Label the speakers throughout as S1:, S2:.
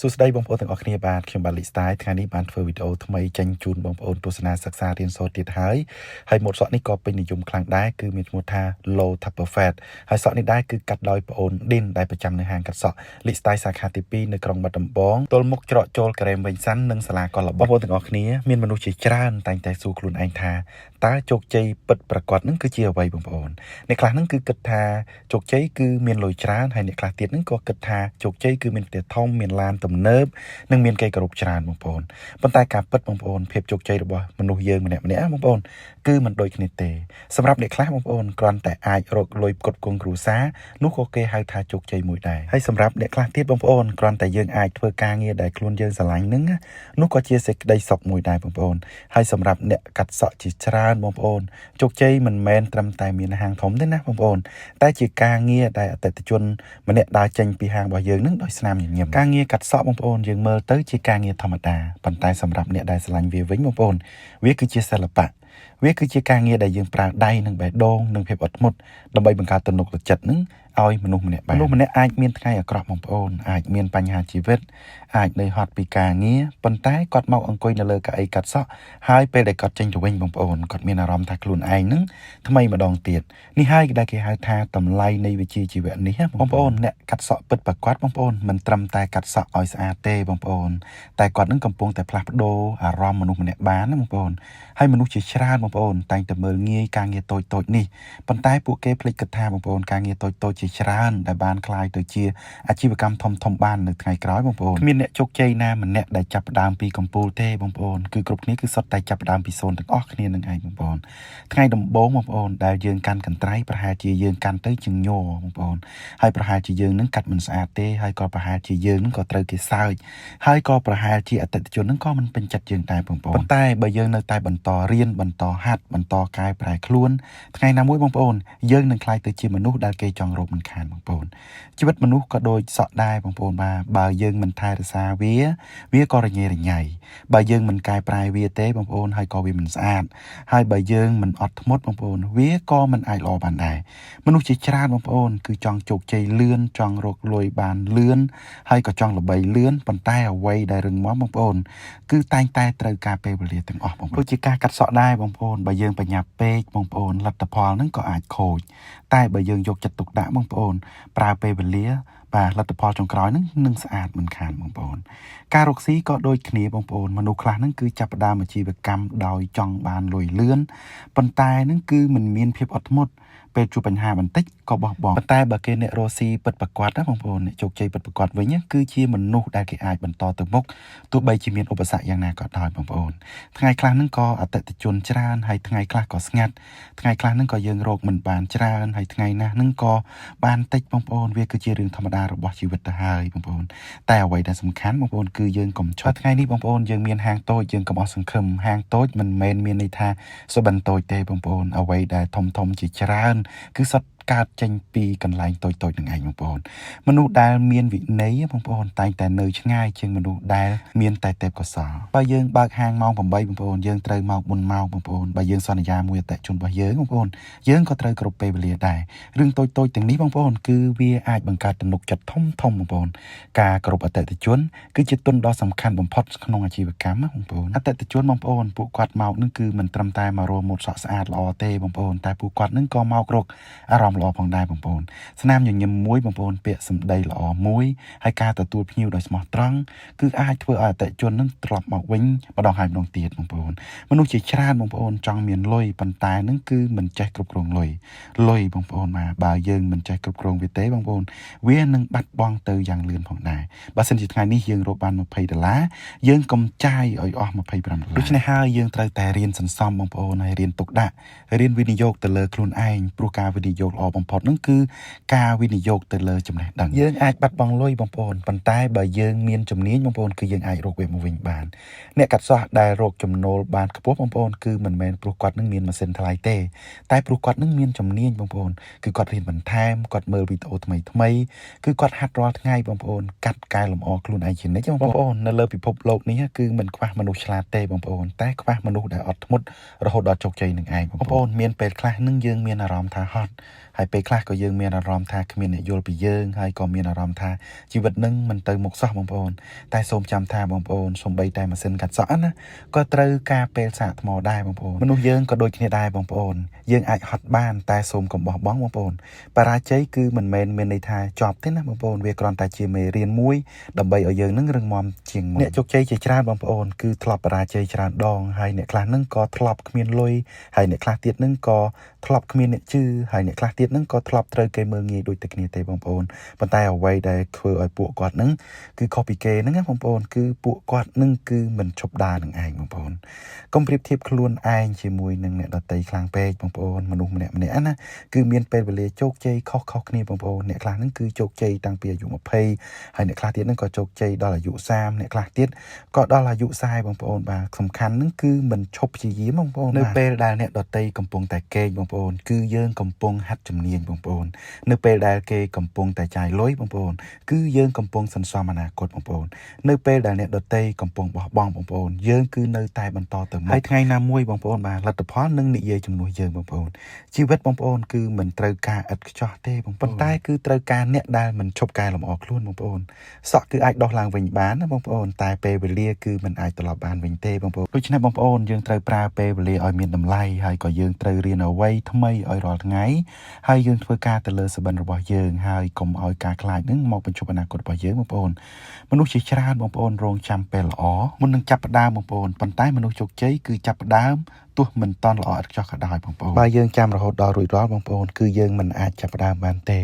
S1: សួស្តីបងប្អូនទាំងអស់គ្នាបាទខ្ញុំបាទលីស្តាយថ្ងៃនេះបានធ្វើវីដេអូថ្មីចេញជូនបងប្អូនទស្សនាសិក្សារៀនសូត្រទៀតហើយម៉ូតសក់នេះក៏ពេញនិយមខ្លាំងដែរគឺមានឈ្មោះថា Low Tupper Fat ហើយសក់នេះដែរគឺកាត់ដោយប្អូន Din ដែលប្រចាំនៅហាងកាត់សក់លីស្តាយសាខាទី2នៅក្រុងបាត់ដំបងទល់មុខច្រកចូលការ៉េមវិញសាន់និងសាលាកុលបងប្អូនទាំងអស់គ្នាមានមនុស្សជាច្រើនតែងតែសួរខ្លួនឯងថាតើជោគជ័យពិតប្រាកដនឹងគឺជាអ្វីបងប្អូនអ្នកខ្លះនឹងគឺគិតថាជោគជ័យគឺមានលុយច្រើនហើយអ្នកខ្លះទៀតនឹងក៏គិតថាជោគជ័យគឺមានផ្ទះធំមានឡានទំនើបនិងមានគេគោរពច្រើនបងប្អូនប៉ុន្តែការពិតបងប្អូនភាពជោគជ័យរបស់មនុស្សយើងម្នាក់ៗបងប្អូនគឺមិនដូចគ្នាទេសម្រាប់អ្នកខ្លះបងប្អូនគ្រាន់តែអាចរកលុយផ្គត់ផ្គង់គ្រួសារនោះក៏គេហៅថាជោគជ័យមួយដែរហើយសម្រាប់អ្នកខ្លះទៀតបងប្អូនគ្រាន់តែយើងអាចធ្វើការងារដែលខ្លួនយើងស្រឡាញ់នឹងនោះក៏ជាសេចក្តីសុខមួយដែរបងប្អូនហើយសម្រាប់អ្នកកាត់សក់ជាច្រើនបងប្អូនជោគជ័យមិនមែនត្រឹមតែមានហាងធំទេណាបងប្អូនតែជាការងារដែលអតិថិជនម្នាក់ដើរចេញពីហាងរបស់យើងនឹងដោយស្នាមញញឹមការងារកាត់សក់បងប្អូនយើងមើលទៅជាការងារធម្មតាប៉ុន្តែសម្រាប់អ្នកដែលស្រឡាញ់វាវិញបងប្អូនវាគឺជាសិល្បៈវាគឺជាការងារដែលយើងប្រើដៃនិងបេះដូងនិងភាពអត់ធ្មត់ដើម្បីបង្កើតទំនុកចិត្តនឹងឲ្យមនុស្សម្នាក់អាចមានថ្ងៃអាក្រក់បងប្អូនអាចមានបញ្ហាជីវិតអាចនៅហត់ពីការងារប៉ុន្តែគាត់មកអង្គុយនៅលើកៅអីកាត់សក់ហើយពេលដែលគាត់ចេញទៅវិញបងប្អូនគាត់មានអារម្មណ៍ថាខ្លួនឯងនឹងថ្មីម្ដងទៀតនេះហើយដែលគេហៅថាតម្លៃនៃវិជ្ជាជីវៈនេះបងប្អូនអ្នកកាត់សក់ពិតប្រាកដបងប្អូនមិនត្រឹមតែកាត់សក់ឲ្យស្អាតទេបងប្អូនតែគាត់នឹងកំពុងតែផ្លាស់ប្ដូរអារម្មណ៍មនុស្សម្នាក់បានណាបងប្អូនហើយមនុស្សជាច្រើនបងប្អូនតែងតែមើលងាយការងារតូចៗនេះប៉ុន្តែពួកគេភ្លេចគិតថាបងប្អូនការងារតូចៗជាច្រើនដែលបានក្លាយទៅជាអាជីវកម្មធំៗបាននៅថ្ងៃក្រោយបងប្អូនគ្មានអ្នកជោគជ័យណាម្នាក់ដែលចាប់ផ្ដើមពីកំពូលទេបងប្អូនគឺគ្រប់គ្នាគឺសុទ្ធតែចាប់ផ្ដើមពីសូន្យទាំងអស់គ្នានឹងឯងបងប្អូនថ្ងៃដំបូងបងប្អូនដែលយើងកាន់កន្ត្រៃប្រហែលជាយើងកាន់ទៅជាងញ័របងប្អូនហើយប្រហែលជាយើងនឹងកាត់មិនស្អាតទេហើយក៏ប្រហែលជាយើងនឹងក៏ត្រូវគេសើចហើយក៏ប្រហែលជាអតិថិជននឹងក៏មិនពេញចិត្តយើងដែរបងប្អូនប៉ុន្តែបើយើងនៅតែបន្តរៀនបន្តហាត់បន្តកែប្រែខ្លួនថ្ងៃណាមួយបងប្អូនយើងនឹងក្លាយទៅជាមនុស្សដែលគេចង់រកមិនខានបងប្អូនជីវិតមនុស្សក៏ដូចសក់ដែរបងប្អូនបាទបើយើងមិនថែរក្សាវាក៏រញ៉េរញ៉ៃបើយើងមិនកែប្រែវាទេបងប្អូនហើយក៏វាមិនស្អាតហើយបើយើងមិនអត់ធ្មត់បងប្អូនវាក៏មិនអាចល្អបានដែរមនុស្សជាច្រើនបងប្អូនគឺចង់ជោគជ័យលឿនចង់រកលុយបានលឿនហើយក៏ចង់ល្បីលឿនប៉ុន្តែអ្វីដែលរឹងមាំបងប្អូនគឺតែងតែត្រូវការពេលវេលាទាំងអស់បងប្អូនដូចជាការកាត់សក់ដែរបងប្អូនបើយើងបញ្ញាប់ពេកបងប្អូនលទ្ធផលហ្នឹងក៏អាចខូចតែបើយើងយកចិត្តទុកដាក់បងប្អូនប្រើពេលវេលាបាទលទ្ធផលចុងក្រោយហ្នឹងនឹងស្អាតមិនខានបងប្អូនការរកស៊ីក៏ដូចគ្នាបងប្អូនមនុស្សខ្លះហ្នឹងគឺចាប់ផ្ដើមអាជីវកម្មដោយចង់បានលុយលឿនប៉ុន្តែហ្នឹងគឺមិនមានភាពអត់ធ្មត់ពេលជួបបញ្ហាបន្តិចក៏បោះបង់ប៉ុន្តែបើគេអ្នករកស៊ីពិតប្រាកដណាបងប្អូនអ្នកជោគជ័យពិតប្រាកដវិញគឺជាមនុស្សដែលគេអាចបន្តទៅមុខទោះបីជាមានឧបសគ្គយ៉ាងណាក៏ដោយបងប្អូនថ្ងៃខ្លះហ្នឹងក៏អតិថិជនច្រើនហើយថ្ងៃខ្លះក៏ស្ងាត់ថ្ងៃខ្លះហ្នឹងក៏យើងរកមិនបានច្រើនហើយថ្ងៃណាស់ហ្នឹងក៏បានតិចបងប្អូនវាគឺជារឿងធម្មតារបស់ជីវិតទៅហើយបងប្អូនតែអ្វីដែលសំខាន់បងប្អូនគឺយើងកុំឈប់ថ្ងៃនេះបងប្អូនយើងមានហាងតូចយើងកុំអស់សង្ឃឹមហាងតូចមិនមែនមានន័យថាសុបិនតូចទេបងប្អូនអ្វីដែលធំជាច្រើនគឺសុទ្ធកើតចេញពីកន្លែងតូចនឹងឯងបងប្អូនមនុស្សដែលមានវិន័យបងប្អូនតែងតែនៅឆ្ងាយជាងមនុស្សដែលមានតែទេពកោសល្យបើយើងបើកហាងម៉ោង8បងប្អូនយើងត្រូវមកមុនម៉ោងបងប្អូនបើយើងសន្យាមួយអតិថិជនរបស់យើងបងប្អូនយើងក៏ត្រូវគ្រប់ពេលវេលាដែររឿងតូចទាំងនេះបងប្អូនគឺវាអាចបង្កើតទំនុកចិត្តធំបងប្អូនការគ្រប់អតិថិជនគឺជាទុនដ៏សំខាន់បំផុតក្នុងអាជីវកម្មបងប្អូនអតិថិជនបងប្អូនពួកគាត់មកនឹងគឺមិនត្រឹមតែមករកម៉ូតសក់ស្អាតល្អទេបងប្អូនតែពួកគាត់នឹងក៏មករកអារម្មណ៍ល្អផងដែរបងប្អូនស្នាមញញឹមមួយបងប្អូនពាក្យសម្ដីល្អមួយហើយការទទួលភ្ញៀវដោយស្មោះត្រង់គឺអាចធ្វើឲ្យអតិថិជននឹងត្រឡប់មកវិញម្ដងហើយម្ដងទៀតបងប្អូនមនុស្សជាច្រើនបងប្អូនចង់មានលុយប៉ុន្តែនឹងគឺមិនចេះគ្រប់គ្រងលុយបងប្អូនមកបើយើងមិនចេះគ្រប់គ្រងវាទេបងប្អូនវានឹងបាត់បង់ទៅយ៉ាងលឿនផងដែរបើសិនជាថ្ងៃនេះយើងរកបាន$20យើងកុំចាយឲ្យអស់$25ដូច្នេះហើយយើងត្រូវតែរៀនសន្សំបងប្អូនហើយរៀនទុកដាក់រៀនវិនិយោគទៅលើខ្លួនឯងព្រោះការវិនិយោគល្អបំផុតនឹងគឺការវិនិយោគទៅលើចំណេះដឹងយើងអាចបាត់បង់លុយបងប្អូនប៉ុន្តែបើយើងមានជំនាញបងប្អូនគឺយើងអាចរកវាមកវិញបានអ្នកកាត់សក់ដែលរកចំណូលបានខ្ពស់បងប្អូនគឺមិនមែនព្រោះគាត់នឹងមានម៉ាស៊ីនថ្លៃទេតែព្រោះគាត់នឹងមានជំនាញបងប្អូនគឺគាត់រៀនបន្ថែមគាត់មើលវីដេអូថ្មីគឺគាត់ហាត់រាល់ថ្ងៃបងប្អូនកាត់កែលម្អខ្លួនឯងជានិច្ចបងប្អូននៅលើពិភពលោកនេះគឺមិនខ្វះមនុស្សឆ្លាតទេបងប្អូនតែខ្វះមនុស្សដែលអត់ធ្មត់រហូតដល់ជោគជ័យនឹងឯងបងប្អូនមានពេលខ្លះនឹងយើងមានអារម្មណ៍ថាហត់ ហើយពេលខ្លះក៏យើងមានអារម្មណ៍ថាគ្មានអ្នកយល់ពីយើងហើយក៏មានអារម្មណ៍ថាជីវិតនឹងមិនទៅមុខសោះបងប្អូនតែសូមចាំថាបងប្អូនសូម្បីតែម៉ាស៊ីនកាត់សក់ណាក៏ត្រូវការពេលសាកថ្មដែរបងប្អូនមនុស្សយើងក៏ដូចគ្នាដែរបងប្អូនយើងអាចហត់បានតែសូមកុំបោះបង់បងប្អូនបរាជ័យគឺមិនមែនមានន័យថាចប់ទេណាបងប្អូនវាគ្រាន់តែជាមេរៀនមួយដើម្បីឲ្យយើងនឹងរឹងមាំជាងមុនអ្នកជោគជ័យជាច្រើនបងប្អូនគឺធ្លាប់បរាជ័យច្រើនដងហើយអ្នកខ្លះនឹងក៏ធ្លាប់គ្មានលុយហើយអ្នកខ្លះទៀតនឹងក៏ធ្លាប់គ្មានអ្នកជឿហើយអ្នកខ្លះទៀតនឹងក៏ធ្លាប់ត្រូវគេមើលងាយដូចតែគ្នាទេបងប្អូនប៉ុន្តែអ្វីដែលធ្វើឲ្យពួកគាត់នឹងគឺខុសពីគេហ្នឹងណាបងប្អូនគឺពួកគាត់នឹងគឺមិនឈប់ដើរនឹងឯងបងប្អូនកុំប្រៀបធៀបខ្លួនឯងជាមួយនឹងអ្នកដទៃខ្លាំងពេកបងប្អូនមនុស្សម្នាក់ៗណាគឺមានពេលវេលាជោគជ័យខុសៗគ្នាបងប្អូនអ្នកខ្លះនឹងគឺជោគជ័យតាំងពីអាយុ20ហើយអ្នកខ្លះទៀតនឹងក៏ជោគជ័យដល់អាយុ30អ្នកខ្លះទៀតក៏ដល់អាយុ40បងប្អូនបាទសំខាន់នឹងគឺមិនឈប់ព្យាយាមបងប្អូននៅពេលដែលអ្នកដទៃកំពុងតែកេងបងប្អូនគឺយើងកំពុងហាត់ជំនាញបងប្អូននៅពេលដែលគេកំពុងតែចាយលុយបងប្អូនគឺយើងកំពុងសន្សំអនាគតបងប្អូននៅពេលដែលអ្នកដទៃកំពុងបោះបង់បងប្អូនយើងគឺនៅតែបន្តទៅមុខហើយថ្ងៃណាមួយបងប្អូនបាទលទ្ធផលនឹងនិយាយជំនួសយើងបងប្អូនជីវិតបងប្អូនគឺមិនត្រូវការឥតខ្ចោះទេបងប្អូនតែគឺត្រូវការអ្នកដែលមិនឈប់កែលម្អខ្លួនបងប្អូនសក់គឺអាចដោះឡើងវិញបានណាបងប្អូនតែពេលវេលាគឺមិនអាចត្រឡប់បានវិញទេបងប្អូនដូច្នេះបងប្អូនយើងត្រូវប្រើពេលវេលាឲ្យមានតម្លៃហើយក៏យើងត្រូវរៀនអ្វីថ្មីឲ្យរាល់ថ្ងៃហើយយើងធ្វើការទៅលើសុបិនរបស់យើងហើយកុំឲ្យការខ្លាចនឹងមកបញ្ឈប់អនាគតរបស់យើងបងប្អូនមនុស្សជាច្រើនបងប្អូនរងចាំពេលល្អមុននឹងចាប់ផ្ដើមបងប្អូនប៉ុន្តែមនុស្សជោគជ័យគឺចាប់ផ្ដើមទោះមិនតន់ល្អឥតខ្ចោះក៏ដោយបងប្អូនបើយើងចាំរហូតដល់រួចរាល់បងប្អូនគឺយើងមិនអាចចាប់ផ្ដើមបានទេ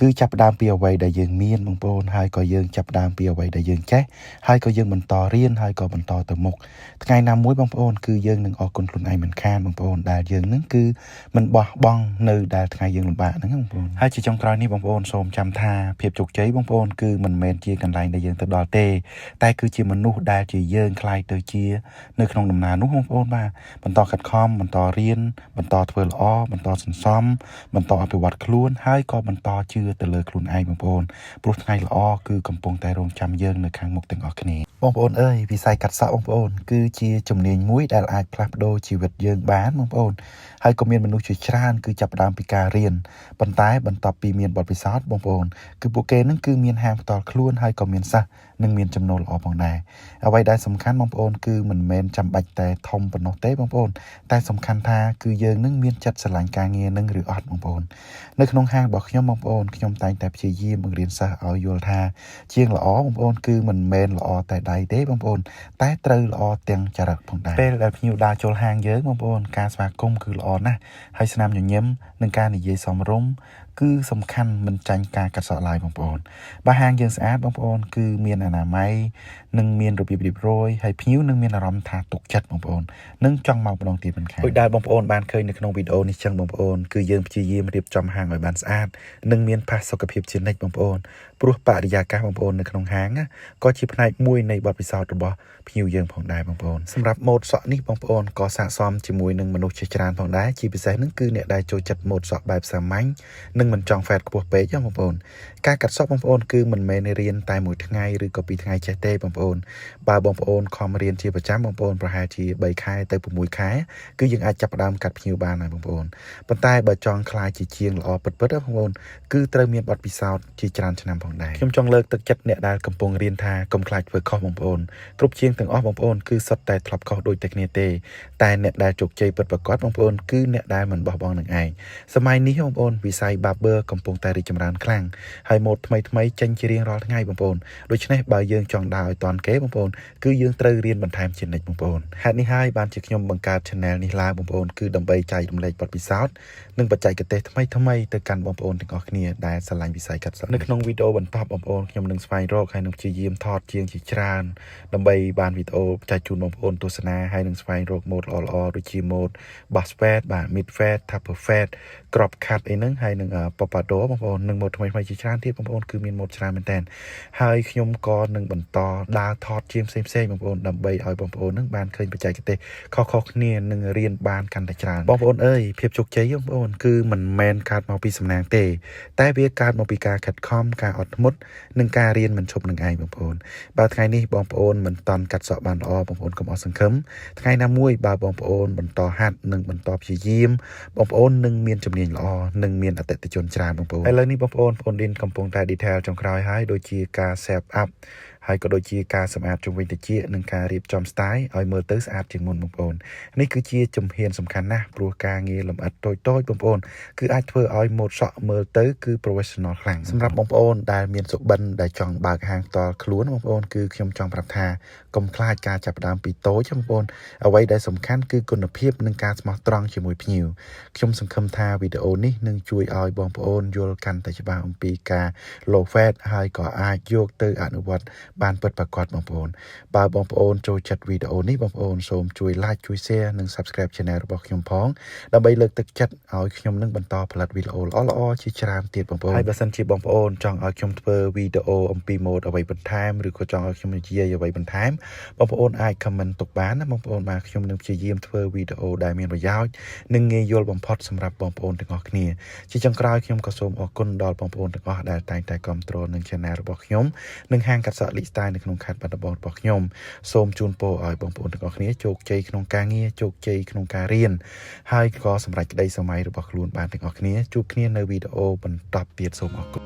S1: គឺចាប់ផ្ដើមពីអ្វីដែលយើងមានបងប្អូនហើយក៏យើងចាប់ផ្ដើមពីអ្វីដែលយើងចេះហើយក៏យើងបន្តរៀនហើយក៏បន្តទៅមុខថ្ងៃណាមួយបងប្អូនគឺយើងនឹងអរគុណខ្លួនឯងមិនខានបងប្អូនដែលយើងនឹងគឺមិនបោះបង់នៅដែលថ្ងៃយើងលំបាកហ្នឹងបងប្អូនហើយជាចុងក្រោយនេះបងប្អូនសូមចាំថាភាពជោគជ័យបងប្អូនគឺមិនមែនជាកន្លែងដែលយើងទៅដល់ទេតែគឺជាមនុស្សដែលជាយើងខ្លាយទៅជានៅក្នុងដំណើរនោះបងប្អូនបាទបន្តខិតខំបន្តរៀនបន្តធ្វើល្អបន្តសន្សំបន្តអភិវឌ្ឍខ្លួនហើយក៏បន្តជឿទៅលើខ្លួនឯងបងប្អូនព្រោះថ្ងៃល្អគឺកំពុងតែរងចាំយើងនៅខាងមុខទាំងអស់គ្នាបងប្អូនអើយវិស័យកាត់សក់បងប្អូនគឺជាជំនាញមួយដែលអាចផ្លាស់ប្ដូរជីវិតយើងបានបងប្អូនហើយក៏មានមនុស្សជាច្រើនគឺចាប់ផ្ដើមពីការរៀនប៉ុន្តែបន្ទាប់ពីមានបទពិសោធន៍បងប្អូនគឺពួកគេនឹងគឺមានហាងផ្ទាល់ខ្លួនហើយក៏មានសិស្សនិងមានចំណូលល្អផងដែរអ្វីដែលសំខាន់បងប្អូនគឺមិនមែនចាំបាច់តែធំប៉ុណ្ណោះទេបងប្អូនតែសំខាន់ថាគឺយើងនឹងមានចិត្តស្រឡាញ់ការងារនឹងឬអត់បងប្អូននៅក្នុងហាងរបស់ខ្ញុំបងប្អូនខ្ញុំតែងតែព្យាយាមបង្រៀនសិស្សឲ្យយល់ថាជាងល្អបងប្អូនគឺមិនមែនល្អតែដៃទេបងប្អូនតែត្រូវល្អទាំងចរិតផងដែរពេលដែលភ្ញៀវដើរចូលហាងយើងបងប្អូនការស្វាគមន៍គឺល្អណាស់ហើយស្នាមញញឹមនិងការនិយាយសមរម្យគឺសំខាន់មិនចាញ់ការកាត់សក់ឡើយបងប្អូនបើហាងយើងស្អាតបងប្អូនគឺមានអនាម័យនិងមានរបៀបរៀបរយហើយភ្ញៀវនឹងមានអារម្មណ៍ថាទុកចិត្តបងប្អូននិងចង់មកម្ដងទៀតមិនខានដូចដែលបងប្អូនបានឃើញនៅក្នុងវីដេអូនេះចឹងបងប្អូនគឺយើងព្យាយាមរៀបចំហាងឲ្យបានស្អាតនិងមានផាសុកភាពជានិច្ចបងប្អូនព្រោះបរិយាកាសបងប្អូននៅក្នុងហាងក៏ជាផ្នែកមួយនៃបទពិសោធន៍របស់ភ្ញៀវយើងផងដែរបងប្អូនសម្រាប់ម៉ូដសក់នេះបងប្អូនក៏ស័ក្តិសមជាមួយនឹងមនុស្សជាច្រើនផងដែរជាពិសេសនឹងគឺអ្នកដែលចូលចិត្តម៉ូដសក់បែបសាមញ្ញនិងមិនចង់ហ្វេតខ្ពស់ពេកទេបងប្អូនការកាត់សក់បងប្អូនគឺមិនមែនរៀនតែមួយថ្ងៃឬក៏2ថ្ងៃចេះទេបងប្អូនបើបងប្អូនខំរៀនជាប្រចាំបងប្អូនប្រហែលជា3ខែទៅ6ខែគឺយើងអាចចាប់ផ្ដើមកាត់ភ្ញៀវបានហើយបងប្អូនប៉ុន្តែបើចង់ក្លាយជាជាងល្អពិតៗបងប្អូនគឺត្រូវមានបទពិសោធន៍ជាច្រើនឆ្នាំផងដែរខ្ញុំចង់លើកទឹកចិត្តអ្នកដែលកំពុងរៀនថាកុំខ្លាចធ្វើខុសបងប្អូនគ្រប់ជាងទាំងអស់បងប្អូនគឺសុទ្ធតែធ្លាប់ខុសដូចតែគ្នាទេតែអ្នកដែលជោគជ័យពិតប្រាកដបងប្អូនគឺអ្នកដែលមិនបោះបង់នឹងឯងសម័យនេះបងប្អូនវិស័យ barber កំពុងតែរីកចម្រើនខ្លាំងហើយម៉ូដថ្មីៗចេញជារៀងរាល់ថ្ងៃបងប្អូនដូច្នេះបើយើងចង់ដើរឲ្យទាន់គេបងប្អូនគឺយើងត្រូវរៀនបន្ថែមជានិច្ចបងប្អូនហេតុនេះហើយបានជាខ្ញុំបង្កើត channel នេះឡើងបងប្អូនគឺដើម្បីចែករំលែកបទពិសោធន៍និងបច្ចេកទេសថ្មីៗទៅកាន់បងប្អូនទាំងអស់គ្នាដែលស្រឡាញ់វិស័យកាត់សក់នៅក្នុងវីដេអូបន្តបងប្អូនខ្ញុំនឹងស្វែងរកហើយនឹងព្យាយាមថតជាងជាច្រើនដើម្បីបានវីដេអូចែកជូនបងប្អូនទស្សនាហើយនឹងស្វែងរកម៉ូដល្អៗដូចជាម៉ូដ Boss Fade បាទ Mid Fade Taper Fade Crop Cut អីហ្នឹងហើយនឹង ปปโดบางคนหนึ่งหมดทำไมจีชานที่บางคนคือมีหมดชราเป็นแทนให้ขยมกรหนึ่งบรรทอดาทอดเจียมเซมบางคนดับใบเอาบางคนนึ่งบานเคยไปใจกันเตะข้อเนี่ยหนึ่งเรียนบานกันแต่ชราบางคนเอ้ยเพียบจุกใจบางคนคือมันแมนการมาปีสำนักเตะแต่เวียการมาปีการขัดข้อมการอดมุดหนึ่งการเรียนมันชมหนึ่งไอบางคนบางไงนี่บางคนมันตอนกัดสอบบานบางคนก็มอสังคมไงน้ำมวยบางคนบรรทอหัดหนึ่งบรรทอพิยิ้มบางคนหนึ่งเมียนจำเนียงละหนึ่งเมียนอัตติจนชราบางคนไอ้เรื่องนี้บางคนดินกำปงแต่ดีเทลจงคราวให้โดยจีการแซบอัพให้ก็โดยจีการสมาร์ทจงวินเตจีหนึ่งการรีบจอมสไตล์เอาเมอร์เตอร์สอาร์จึงมุนบางคนนี่คือจีจำเพียนสำคัญนะปลัวการเงี้ยลำอัดโต้บางคนคือไอ้เพื่อเอาหมดสเมอร์เตอร์คือโปรเฟชชั่นอลครั้งสำหรับบางคนได้เมียนสุบันได้จองบากหางต่อคล้วนบางคนคือขยมจองปรับทากลมคลาดการจับดามปีโต้บางคนเอาไว้ได้สำคัญคือคุณภาพหนึ่งการสมาร์ตตรองจมูกผิวขยมสังคมทาวิดีโอนี้หนึ่งช่วยเอาบางคนโยนกันแต่ฉบับปีกาโลแฟตให้ก่ออาโยกเตออนุวัตบานเปิดประกอบบางคนบางคนโจจัดวิดีโอนี้บางคนสมช่วยไลค์ช่วยแชร์หนึ่ง subscribe channel របស់ខ្ញុំផងដើម្បីលើកទឹកចិត្តឲ្យខ្ញុំនឹងបន្តផលិតវីដេអូល្អៗជាច្រើនទៀតបងប្អូនហើយបើសិនជាបងប្អូនចង់ឲ្យខ្ញុំធ្វើវីដេអូអំពីម៉ូដអ្វីបន្ថែមឬក៏ចង់ឲ្យខ្ញុំនិយាយអ្វីបន្ថែមបងប្អូនអាច comment ទុកបានណាបងប្អូនបាទខ្ញុំនឹងព្យាយាមធ្វើវីដេអូដែលមានប្រយោជន៍និងងាយយល់បំផុតសម្រាប់បងប្អូនទាំងអស់គ្នាជាចុងក្រោយខ្ញុំក៏សូមអរគុណដល់បងប្អូនទាំងអស់ដែលតែងតែគាំទ្រនឹង channel របស់ខ្ញុំនិងហាងកាត់សក់ Lee Style នៅក្នុងខេត្តបាត់ដំបងរបស់ខ្ញុំសូមជូនពរឲ្យបងប្អូនទាំងអស់គ្នាជោគជ័យក្នុងការងារជោគជ័យក្នុងការរៀនហើយក៏សម្រេចក្តីសម័យរបស់ខ្លួនបានទាំងអស់គ្នាជួបគ្នានៅវីដេអូបន្តទៀតសូមអរគុណ